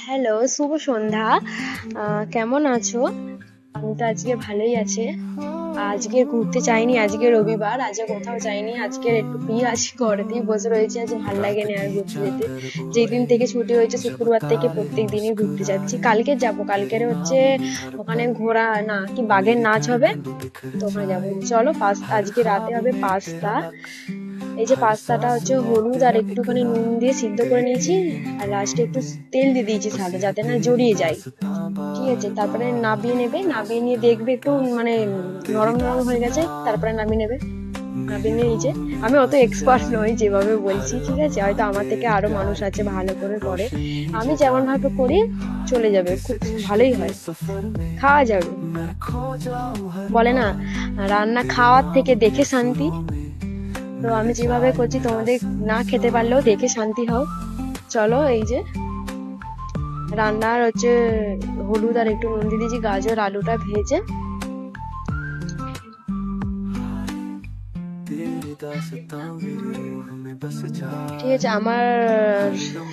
Hello, শুভ সন্ধ্যা। কেমন আছো? আমি তো আজকে ভালোই আছি। আজকে ঘুরতে যাইনি, আজকে রবিবার, আজকে কোথাও যাইনি। আজকে একটু ফ্রি আছি, ঘরেতেই বসে রয়েছি। আজ ভাল লাগেনি আর ঘুরতে যেতে। যেই দিন থেকে ছুটি হয়েছে শুক্রবার থেকে প্রত্যেক দিনই ঘুরতে যাচ্ছি। কালকে যাব, কালকের হচ্ছে ওখানে ঘোড়া না কি বাঘের নাচ হবে, তো ওখানে যাবো। চলো আজকে রাতে হবে পাস্তা। এই যে পাস্তাটা হচ্ছে হলুদ আর একটুখানি নুন দিয়ে সিদ্ধ করে নিয়েছি, আর লাস্টে একটু তেল দিয়ে দিয়েছি সাথে, যাতে না জড়িয়ে যায়। ঠিক আছে, তারপরে নাবিয়ে নেবে, নাবিয়ে নিয়ে দেখবে একটু মানে নরম নরম হয়ে গেছে, তারপরে নামিয়ে নেবে। নাবিয়ে নিয়ে নিচে, আমি অত এক্সপার্ট নই যেভাবে বলছি, ঠিক আছে, হয়তো আমার থেকে আরো মানুষ আছে ভালো করে করে। আমি যেমন ভাবে করি চলে যাবে, খুব ভালোই হয়, খাওয়া যাবে। বলে না, রান্না খাওয়ার থেকে দেখে শান্তি। তো আমি যেভাবে করছি তোমাদের না খেতে পারলেও দেখে শান্তি হও। চলো, এই যে রান্নার হচ্ছে হলুদ আর একটু নুন দিয়ে দিয়েছি, গাজর আলুটা ভেজে। ঠিক আছে, আমার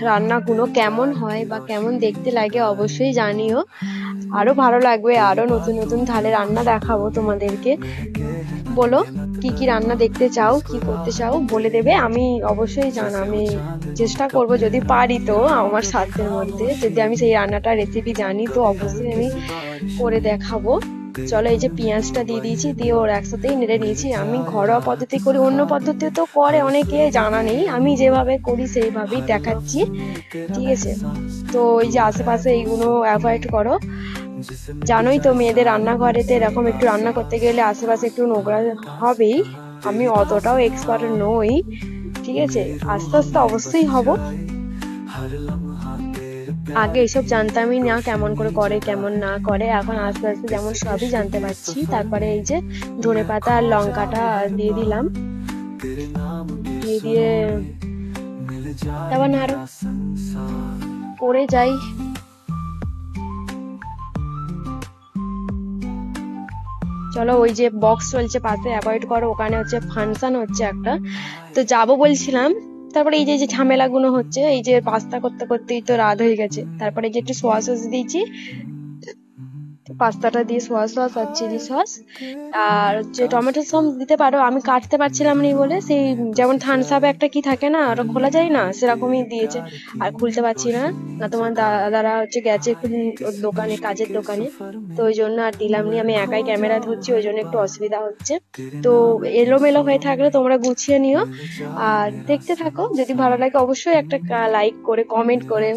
রান্নাগুলো কেমন হয় বা কেমন দেখতে লাগে অবশ্যই জানিও। আরো ভালো লাগবে, আরো নতুন নতুন তাহলে রান্না দেখাবো তোমাদেরকে। বলো কি কি রান্না দেখতে চাও, কি করতে চাও বলে দেবে, আমি অবশ্যই আমি চেষ্টা করব যদি পারি, তো আমার সাধ্যের মধ্যে যদি আমি সেই রান্নাটা রেসিপি জানি তো অবশ্যই আমি করে দেখাবো। চলো, এই যে পেঁয়াজটা দিয়ে দিয়েছি, দিয়ে ওর একসাথেই নেড়ে নিয়েছি। আমি ঘরোয়া পদ্ধতি করি, অন্য পদ্ধতি তো করে অনেকে, জানা নেই, আমি যেভাবে করি সেইভাবেই দেখাচ্ছি। ঠিক আছে, তো এই যে আশেপাশে এইগুলো অ্যাভয়েড করো। জানোই তো মেয়েদের রান্নাঘরেতে এরকম একটু রান্না করতে গেলে আশেপাশে একটু নোংরা হবেই। আমি অতটাও এক্সপার্ট নই, ঠিক আছে, আস্তে আস্তে অবশ্যই হব। আগে এসব জানতামই না কেমন করে করে কেমন না করে, এখন আস্তে আস্তে যেমন সবই জানতে পারছি। তারপরে এই যে ধনেপাতা আর লঙ্কাটা দিয়ে দিলাম, দিয়ে দিয়ে তারপর নাড়ো করে যাই। চলো, ওই যে বক্স চলছে পাশে, অ্যাভয়েড করো, ওখানে হচ্ছে ফাংশন হচ্ছে একটা, তো যাবো বলছিলাম। তারপরে এই যে যে ঝামেলাগুলো হচ্ছে, এই যে পাস্তা করতে করতেই তো রাত হয়ে গেছে। তারপরে যে একটু সোয়া সস দিয়েছি, পাস্তাটা দিয়ে সোয়া সস আর চিলি সস আর হচ্ছে টমেটো সস দিতে পারো, আমি কাটতে পারছিলাম না বলে সেই যেমন থামস আপে একটা কি থাকে না, ওটা খোলা যায় না, সেরকমই দিয়েছে। আর খুলতে পারছি না, না তোমার দাদারা হচ্ছে গেছে একটু ওর দোকানে, কাজের দোকানে, তো ওই জন্য আর দিলাম নি। আমি একাই ক্যামেরা ধরছি, ওই জন্য একটু অসুবিধা হচ্ছে। তো এলোমেলো হয়ে থাকলে তোমরা গুছিয়ে নিও, আর দেখতে থাকো। যদি ভালো লাগে অবশ্যই একটা লাইক করে কমেন্ট করে